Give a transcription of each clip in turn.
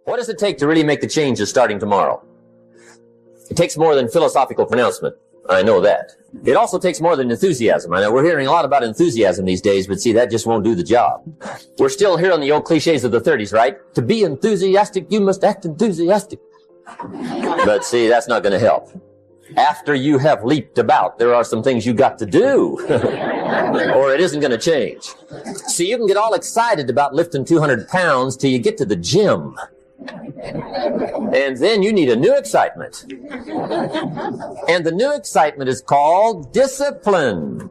What does it take to really make the changes starting tomorrow? It takes more than philosophical pronouncement. I know that. It also takes more than enthusiasm. I know we're hearing a lot about enthusiasm these days, but see, that just won't do the job. We're still hearing the old cliches of the 30s, right? To be enthusiastic, you must act enthusiastic. But see, that's not going to help. After you have leaped about, there are some things you got to do, or it isn't going to change. See, you can get all excited about lifting 200 pounds till you get to the gym. And then you need a new excitement. And the new excitement is called discipline.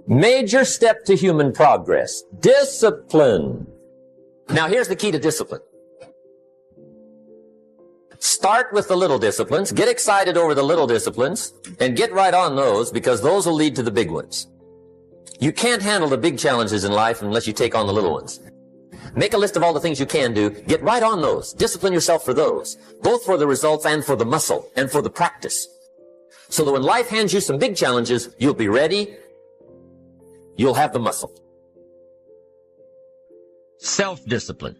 Major step to human progress. Discipline. Now here's the key to discipline. Start with the little disciplines, get excited over the little disciplines, and get right on those, because those will lead to the big ones. You can't handle the big challenges in life unless you take on the little ones. Make a list of all the things you can do. Get right on those. Discipline yourself for those, both for the results and for the muscle and for the practice. So that when life hands you some big challenges, you'll be ready. You'll have the muscle. Self-discipline.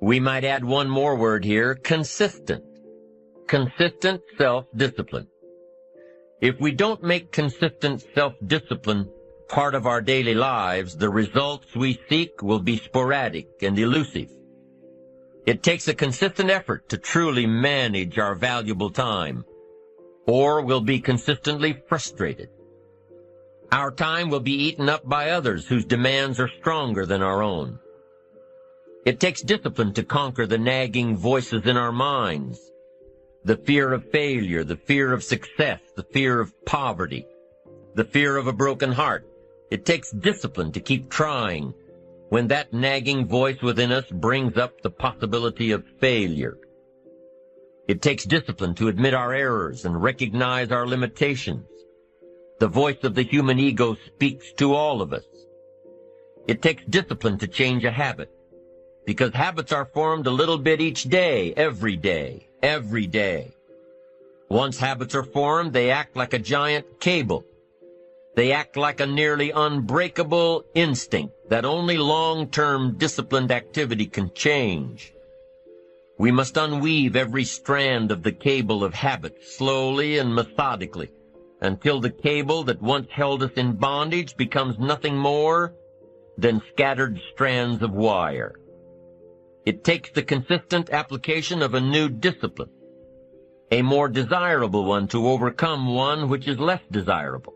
We might add one more word here, consistent. Consistent self-discipline. If we don't make consistent self-discipline part of our daily lives, the results we seek will be sporadic and elusive. It takes a consistent effort to truly manage our valuable time, or we'll be consistently frustrated. Our time will be eaten up by others whose demands are stronger than our own. It takes discipline to conquer the nagging voices in our minds, the fear of failure, the fear of success, the fear of poverty, the fear of a broken heart. It takes discipline to keep trying when that nagging voice within us brings up the possibility of failure. It takes discipline to admit our errors and recognize our limitations. The voice of the human ego speaks to all of us. It takes discipline to change a habit, because habits are formed a little bit each day, every day, every day. Once habits are formed, they act like a giant cable. They act like a nearly unbreakable instinct that only long-term disciplined activity can change. We must unweave every strand of the cable of habit slowly and methodically until the cable that once held us in bondage becomes nothing more than scattered strands of wire. It takes the consistent application of a new discipline, a more desirable one to overcome one which is less desirable.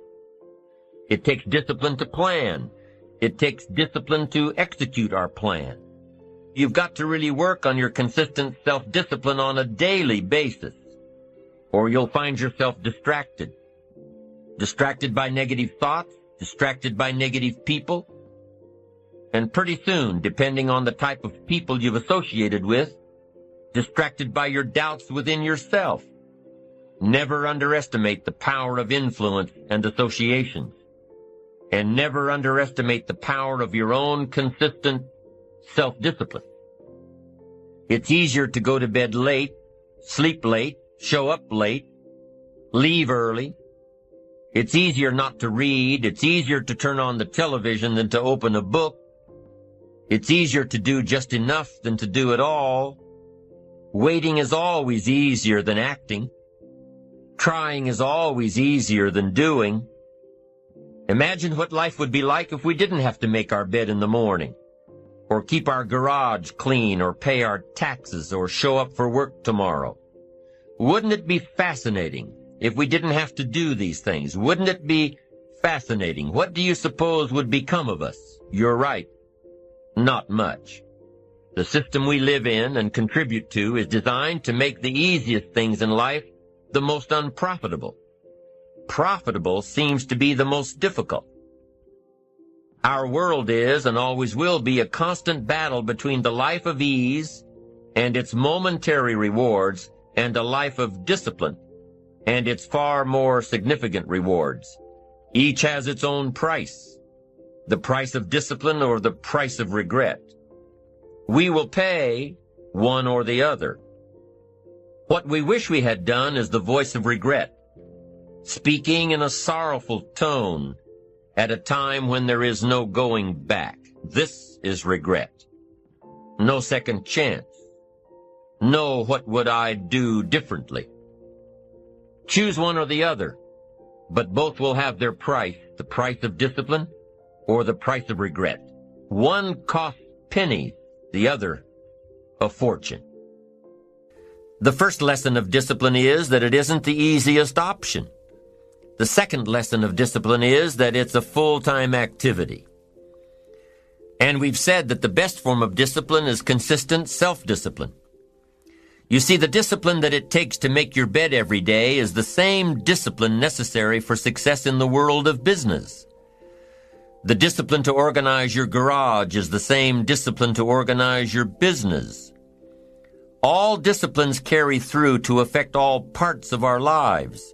It takes discipline to plan. It takes discipline to execute our plan. You've got to really work on your consistent self-discipline on a daily basis, or you'll find yourself distracted. Distracted by negative thoughts, distracted by negative people, and pretty soon, depending on the type of people you've associated with, distracted by your doubts within yourself. Never underestimate the power of influence and associations. And never underestimate the power of your own consistent self-discipline. It's easier to go to bed late, sleep late, show up late, leave early. It's easier not to read. It's easier to turn on the television than to open a book. It's easier to do just enough than to do it all. Waiting is always easier than acting. Trying is always easier than doing. Imagine what life would be like if we didn't have to make our bed in the morning, or keep our garage clean, or pay our taxes, or show up for work tomorrow. Wouldn't it be fascinating if we didn't have to do these things? Wouldn't it be fascinating? What do you suppose would become of us? You're right. Not much. The system we live in and contribute to is designed to make the easiest things in life the most unprofitable. Profitable seems to be the most difficult. Our world is and always will be a constant battle between the life of ease and its momentary rewards and a life of discipline and its far more significant rewards. Each has its own price, the price of discipline or the price of regret. We will pay one or the other. What we wish we had done is the voice of regret, speaking in a sorrowful tone at a time when there is no going back. This is regret. No second chance, No, what would I do differently? Choose one or the other, but both will have their price, the price of discipline or the price of regret. One costs pennies, the other a fortune. The first lesson of discipline is that it isn't the easiest option. The second lesson of discipline is that it's a full-time activity. And we've said that the best form of discipline is consistent self-discipline. You see, the discipline that it takes to make your bed every day is the same discipline necessary for success in the world of business. The discipline to organize your garage is the same discipline to organize your business. All disciplines carry through to affect all parts of our lives.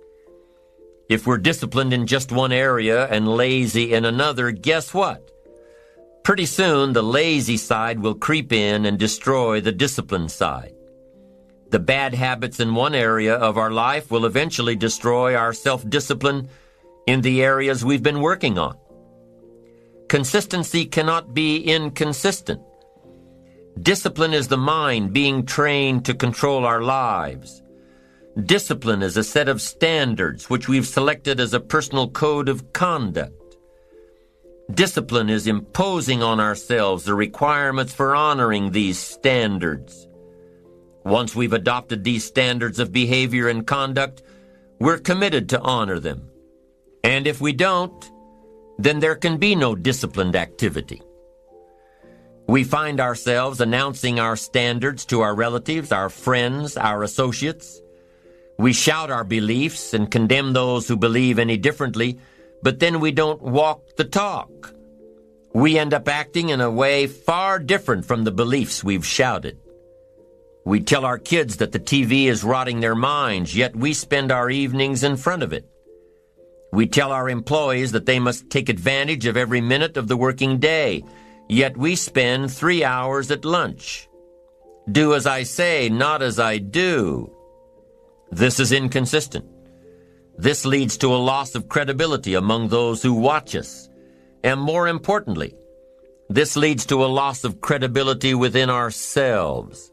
If we're disciplined in just one area and lazy in another, guess what? Pretty soon, the lazy side will creep in and destroy the disciplined side. The bad habits in one area of our life will eventually destroy our self-discipline in the areas we've been working on. Consistency cannot be inconsistent. Discipline is the mind being trained to control our lives. Discipline is a set of standards which we've selected as a personal code of conduct. Discipline is imposing on ourselves the requirements for honoring these standards. Once we've adopted these standards of behavior and conduct, we're committed to honor them. And if we don't, then there can be no disciplined activity. We find ourselves announcing our standards to our relatives, our friends, our associates. We shout our beliefs and condemn those who believe any differently, but then we don't walk the talk. We end up acting in a way far different from the beliefs we've shouted. We tell our kids that the TV is rotting their minds, yet we spend our evenings in front of it. We tell our employees that they must take advantage of every minute of the working day, yet we spend 3 hours at lunch. Do as I say, not as I do. This is inconsistent. This leads to a loss of credibility among those who watch us. And more importantly, this leads to a loss of credibility within ourselves.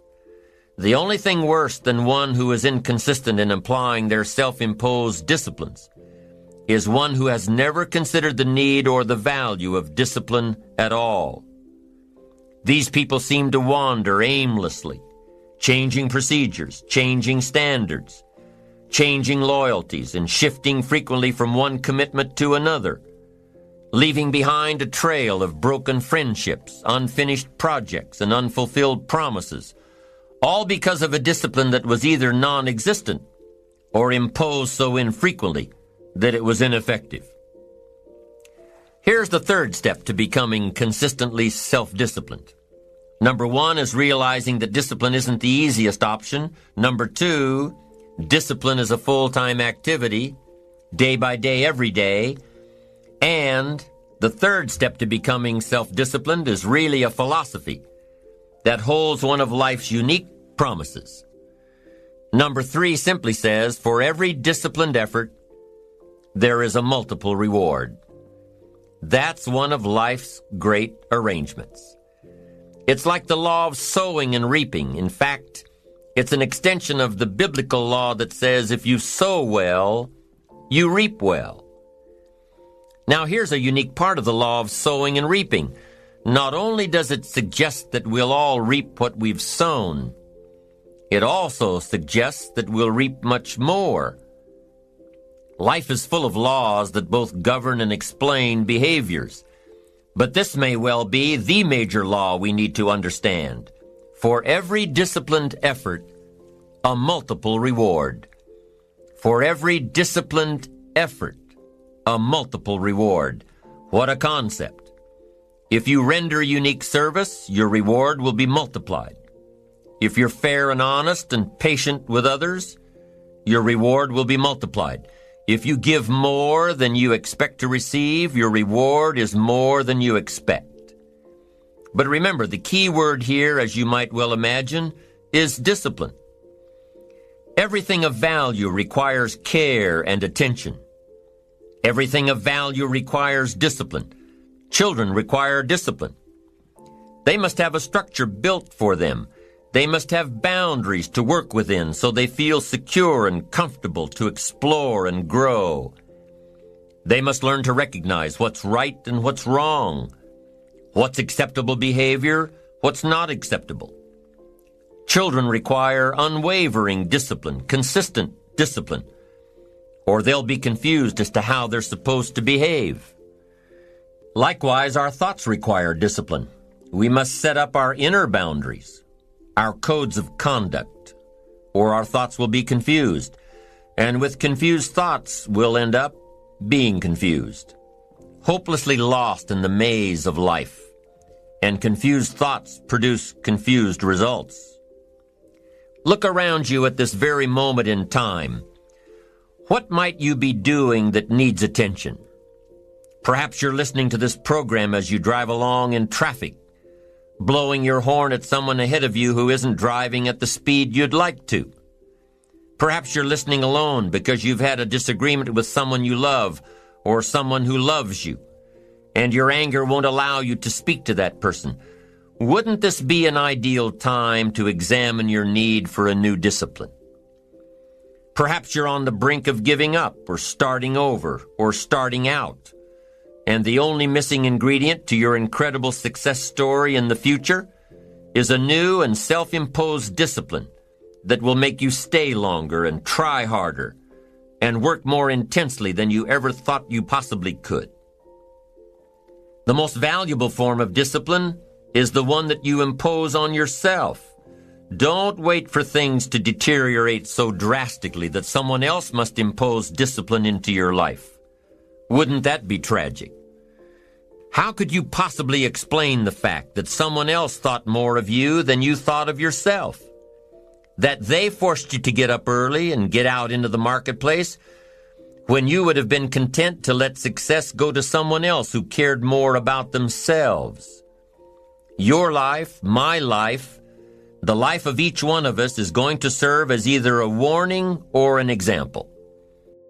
The only thing worse than one who is inconsistent in applying their self-imposed disciplines is one who has never considered the need or the value of discipline at all. These people seem to wander aimlessly, changing procedures, changing standards, changing loyalties, and shifting frequently from one commitment to another, leaving behind a trail of broken friendships, unfinished projects, and unfulfilled promises, all because of a discipline that was either non-existent or imposed so infrequently that it was ineffective. Here's the third step to becoming consistently self-disciplined. Number 1 is realizing that discipline isn't the easiest option. Number 2, discipline is a full-time activity, day by day, every day. And the third step to becoming self-disciplined is really a philosophy that holds one of life's unique promises. Number 3 simply says, for every disciplined effort, there is a multiple reward. That's one of life's great arrangements. It's like the law of sowing and reaping. In fact, it's an extension of the biblical law that says if you sow well, you reap well. Now here's a unique part of the law of sowing and reaping. Not only does it suggest that we'll all reap what we've sown, it also suggests that we'll reap much more. Life is full of laws that both govern and explain behaviors. But this may well be the major law we need to understand. For every disciplined effort, a multiple reward. For every disciplined effort, a multiple reward. What a concept. If you render unique service, your reward will be multiplied. If you're fair and honest and patient with others, your reward will be multiplied. If you give more than you expect to receive, your reward is more than you expect. But remember, the key word here, as you might well imagine, is discipline. Everything of value requires care and attention. Everything of value requires discipline. Children require discipline. They must have a structure built for them. They must have boundaries to work within so they feel secure and comfortable to explore and grow. They must learn to recognize what's right and what's wrong, what's acceptable behavior, what's not acceptable. Children require unwavering discipline, consistent discipline, or they'll be confused as to how they're supposed to behave. Likewise, our thoughts require discipline. We must set up our inner boundaries, our codes of conduct, or our thoughts will be confused. And with confused thoughts, we'll end up being confused, hopelessly lost in the maze of life. And confused thoughts produce confused results. Look around you at this very moment in time. What might you be doing that needs attention? Perhaps you're listening to this program as you drive along in traffic, blowing your horn at someone ahead of you who isn't driving at the speed you'd like to. Perhaps you're listening alone because you've had a disagreement with someone you love or someone who loves you, and your anger won't allow you to speak to that person. Wouldn't this be an ideal time to examine your need for a new discipline? Perhaps you're on the brink of giving up or starting over or starting out, and the only missing ingredient to your incredible success story in the future is a new and self-imposed discipline that will make you stay longer and try harder and work more intensely than you ever thought you possibly could. The most valuable form of discipline is the one that you impose on yourself. Don't wait for things to deteriorate so drastically that someone else must impose discipline into your life. Wouldn't that be tragic? How could you possibly explain the fact that someone else thought more of you than you thought of yourself? That they forced you to get up early and get out into the marketplace when you would have been content to let success go to someone else who cared more about themselves. Your life, my life, the life of each one of us is going to serve as either a warning or an example.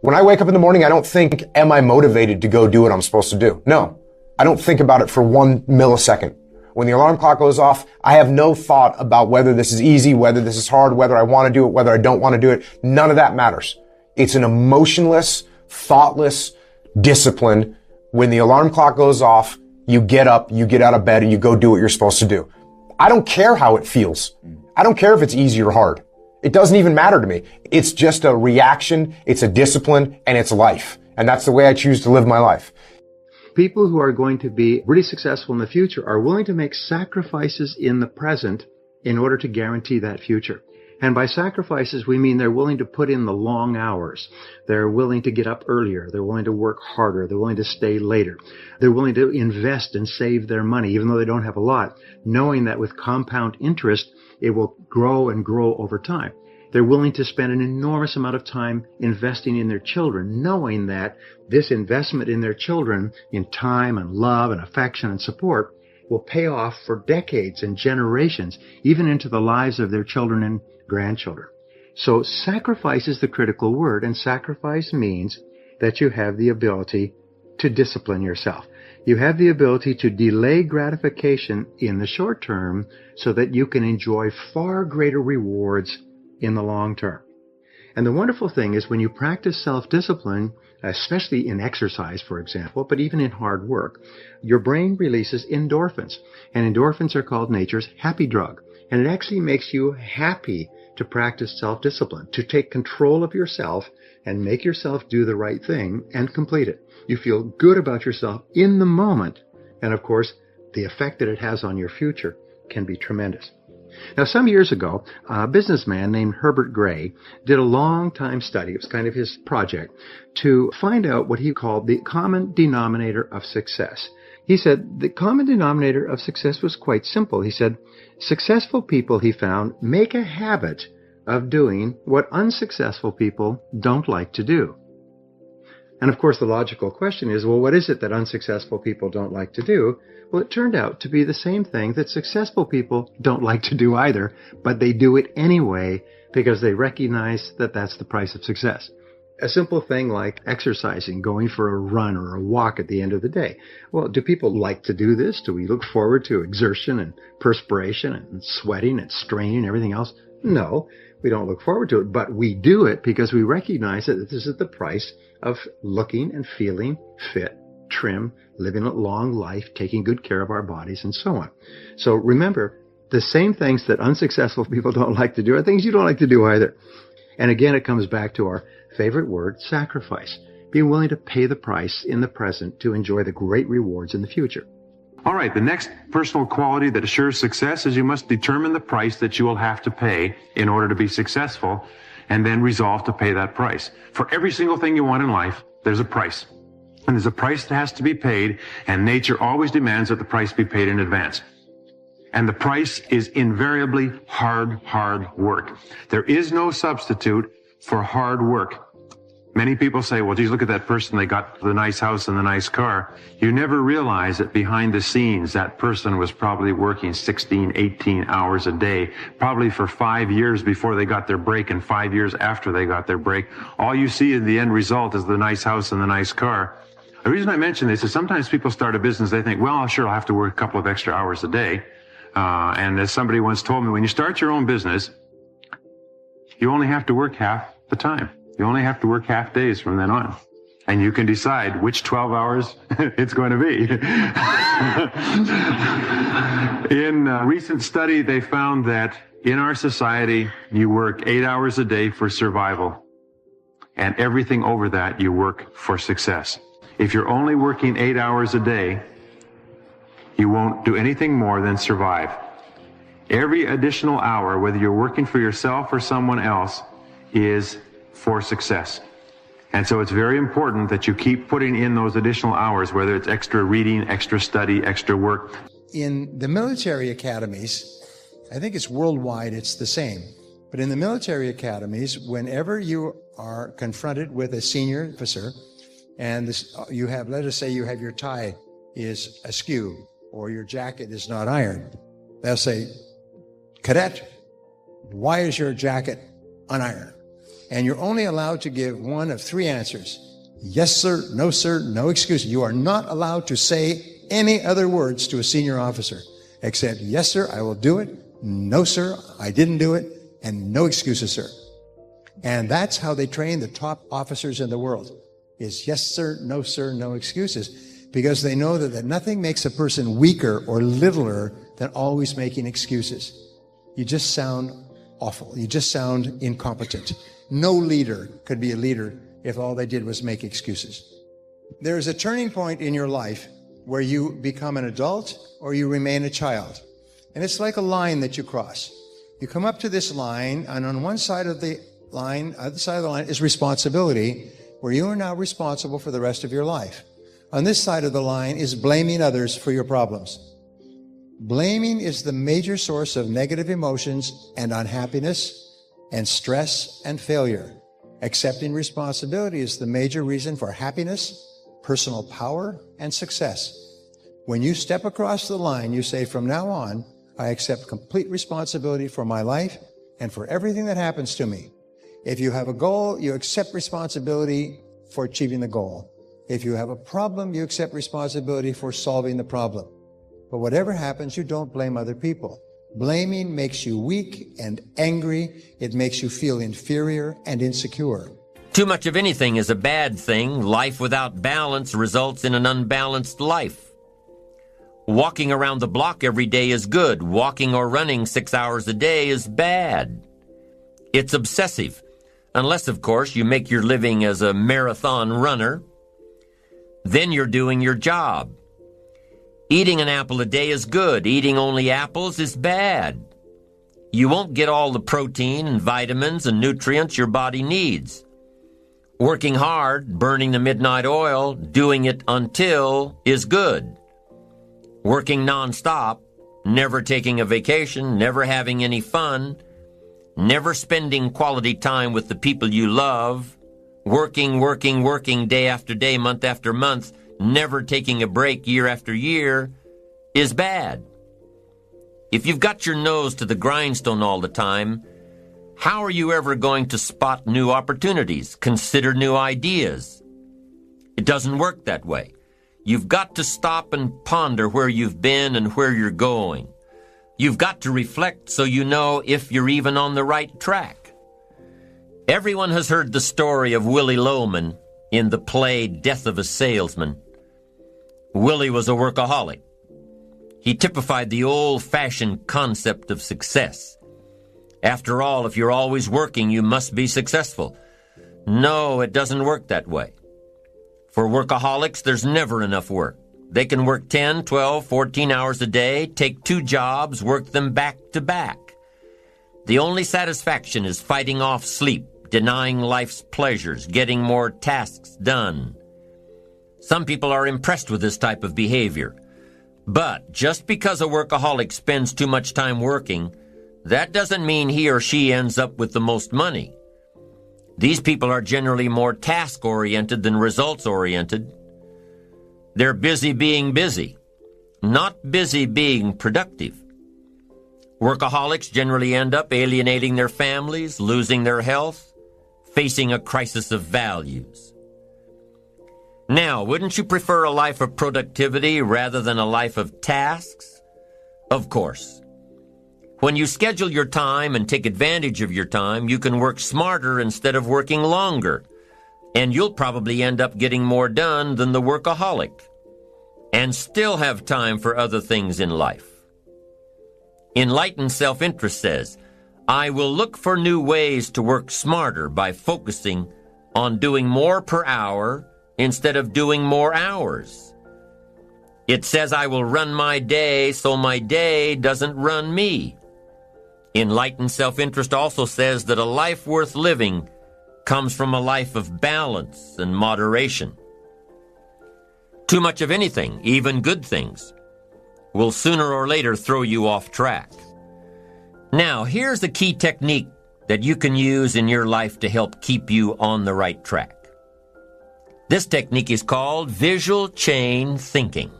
When I wake up in the morning, I don't think, am I motivated to go do what I'm supposed to do? No, I don't think about it for 1 millisecond. When the alarm clock goes off, I have no thought about whether this is easy, whether this is hard, whether I want to do it, whether I don't want to do it. None of that matters. It's an emotionless, thoughtless discipline. When the alarm clock goes off, you get up, you get out of bed, and you go do what you're supposed to do. I don't care how it feels. I don't care if it's easy or hard. It doesn't even matter to me. It's just a reaction, it's a discipline, and it's life. And that's the way I choose to live my life. People who are going to be really successful in the future are willing to make sacrifices in the present in order to guarantee that future. And by sacrifices, we mean they're willing to put in the long hours. They're willing to get up earlier. They're willing to work harder. They're willing to stay later. They're willing to invest and save their money, even though they don't have a lot, knowing that with compound interest, it will grow and grow over time. They're willing to spend an enormous amount of time investing in their children, knowing that this investment in their children, in time and love and affection and support, will pay off for decades and generations, even into the lives of their children and grandchildren. So sacrifice is the critical word, and sacrifice means that you have the ability to discipline yourself. You have the ability to delay gratification in the short term so that you can enjoy far greater rewards in the long term. And the wonderful thing is when you practice self-discipline, especially in exercise, for example, but even in hard work, your brain releases endorphins. And endorphins are called nature's happy drug. And it actually makes you happy to practice self-discipline, to take control of yourself and make yourself do the right thing and complete it. You feel good about yourself in the moment. And of course, the effect that it has on your future can be tremendous. Now, some years ago, a businessman named Herbert Gray did a long-time study, it was kind of his project, to find out what he called the common denominator of success. He said the common denominator of success was quite simple. He said, successful people, he found, make a habit of doing what unsuccessful people don't like to do. And of course, the logical question is, well, what is it that unsuccessful people don't like to do? Well, it turned out to be the same thing that successful people don't like to do either, but they do it anyway because they recognize that that's the price of success. A simple thing like exercising, going for a run or a walk at the end of the day. Well, do people like to do this? Do we look forward to exertion and perspiration and sweating and straining and everything else? No, we don't look forward to it, but we do it because we recognize that this is the price of looking and feeling fit, trim, living a long life, taking good care of our bodies, and so on. So remember, the same things that unsuccessful people don't like to do are things you don't like to do either. And again, it comes back to our favorite word, sacrifice. Being willing to pay the price in the present to enjoy the great rewards in the future. All right, the next personal quality that assures success is you must determine the price that you will have to pay in order to be successful, and then resolve to pay that price. For every single thing you want in life, there's a price. And there's a price that has to be paid, and nature always demands that the price be paid in advance. And the price is invariably hard work. There is no substitute for hard work. Many people say, well, geez, look at that person. They got the nice house and the nice car. You never realize that behind the scenes, that person was probably working 16, 18 hours a day, probably for 5 years before they got their break and 5 years after they got their break. All you see in the end result is the nice house and the nice car. The reason I mention this is sometimes people start a business, they think, well, sure, I'll have to work a couple of extra hours a day. And as somebody once told me, when you start your own business, you only have to work half the time. You only have to work half days from then on. And you can decide which 12 hours it's going to be. In a recent study, they found that in our society, you work 8 hours a day for survival. And everything over that, you work for success. If you're only working 8 hours a day, you won't do anything more than survive. Every additional hour, whether you're working for yourself or someone else, is for success. And so it's very important that you keep putting in those additional hours, whether it's extra reading, extra study, extra work. In the military academies, I think it's worldwide, it's the same. But in the military academies, whenever you are confronted with a senior officer, and you have, let us say you have your tie is askew, or your jacket is not ironed, they'll say, "Cadet, why is your jacket unironed?" And you're only allowed to give one of three answers. Yes, sir, no excuse. You are not allowed to say any other words to a senior officer except, yes, sir, I will do it. No, sir, I didn't do it. And no excuses, sir. And that's how they train the top officers in the world, is yes, sir, no excuses. Because they know that nothing makes a person weaker or littler than always making excuses. You just sound awful. You just sound incompetent. No leader could be a leader if all they did was make excuses. There is a turning point in your life where you become an adult or you remain a child. And it's like a line that you cross. You come up to this line, and on one side of the line, other side of the line is responsibility, where you are now responsible for the rest of your life. On this side of the line is blaming others for your problems. Blaming is the major source of negative emotions and unhappiness and stress and failure. Accepting responsibility is the major reason for happiness, personal power, and success. When you step across the line, you say, from now on, I accept complete responsibility for my life and for everything that happens to me. If you have a goal, you accept responsibility for achieving the goal. If you have a problem, you accept responsibility for solving the problem. But whatever happens, you don't blame other people. Blaming makes you weak and angry. It makes you feel inferior and insecure. Too much of anything is a bad thing. Life without balance results in an unbalanced life. Walking around the block every day is good. Walking or running 6 hours a day is bad. It's obsessive. Unless, of course, you make your living as a marathon runner. Then you're doing your job. Eating an apple a day is good. Eating only apples is bad. You won't get all the protein and vitamins and nutrients your body needs. Working hard, burning the midnight oil, doing it until is good. Working nonstop, never taking a vacation, never having any fun, never spending quality time with the people you love, working day after day, month after month, never taking a break year after year, is bad. If you've got your nose to the grindstone all the time, How are you ever going to spot new opportunities, consider new ideas? It doesn't work that way. You've got to stop and ponder where you've been and where you're going. You've got to reflect so you know if you're even on the right track. Everyone has heard the story of Willie Loman in the play Death of a Salesman. Willie was a workaholic. He typified the old-fashioned concept of success. After all, if you're always working, you must be successful. No, it doesn't work that way. For workaholics, there's never enough work. They can work 10, 12, 14 hours a day, take 2 jobs, work them back to back. The only satisfaction is fighting off sleep, denying life's pleasures, getting more tasks done. Some people are impressed with this type of behavior. But just because a workaholic spends too much time working, that doesn't mean he or she ends up with the most money. These people are generally more task-oriented than results-oriented. They're busy being busy, not busy being productive. Workaholics generally end up alienating their families, losing their health, facing a crisis of values. Now, wouldn't you prefer a life of productivity rather than a life of tasks? Of course. When you schedule your time and take advantage of your time, you can work smarter instead of working longer, and you'll probably end up getting more done than the workaholic, and still have time for other things in life. Enlightened self-interest says, I will look for new ways to work smarter by focusing on doing more per hour instead of doing more hours. It says I will run my day so my day doesn't run me. Enlightened self-interest also says that a life worth living comes from a life of balance and moderation. Too much of anything, even good things, will sooner or later throw you off track. Now, here's a key technique that you can use in your life to help keep you on the right track. This technique is called visual chain thinking.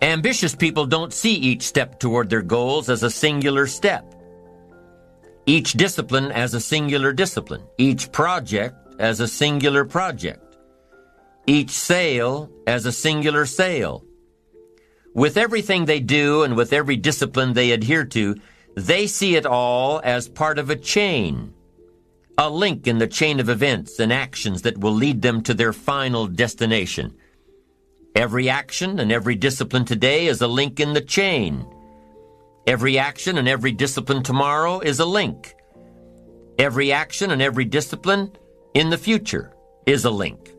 Ambitious people don't see each step toward their goals as a singular step. Each discipline as a singular discipline. Each project as a singular project. Each sale as a singular sale. With everything they do and with every discipline they adhere to, they see it all as part of a chain, a link in the chain of events and actions that will lead them to their final destination. Every action and every discipline today is a link in the chain. Every action and every discipline tomorrow is a link. Every action and every discipline in the future is a link.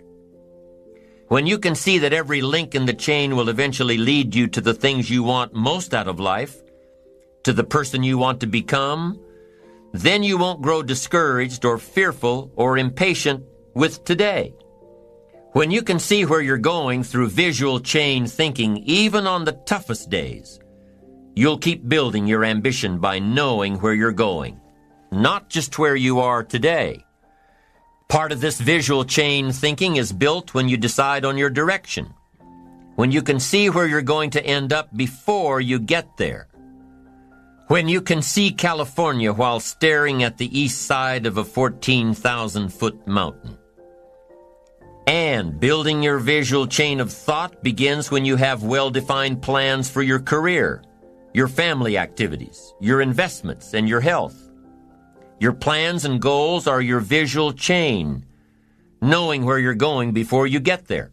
When you can see that every link in the chain will eventually lead you to the things you want most out of life, to the person you want to become, then you won't grow discouraged or fearful or impatient with today. When you can see where you're going through visual chain thinking, even on the toughest days, you'll keep building your ambition by knowing where you're going, not just where you are today. Part of this visual chain thinking is built when you decide on your direction, when you can see where you're going to end up before you get there, when you can see California while staring at the east side of a 14,000-foot mountain. And building your visual chain of thought begins when you have well-defined plans for your career, your family activities, your investments, and your health. Your plans and goals are your visual chain, knowing where you're going before you get there.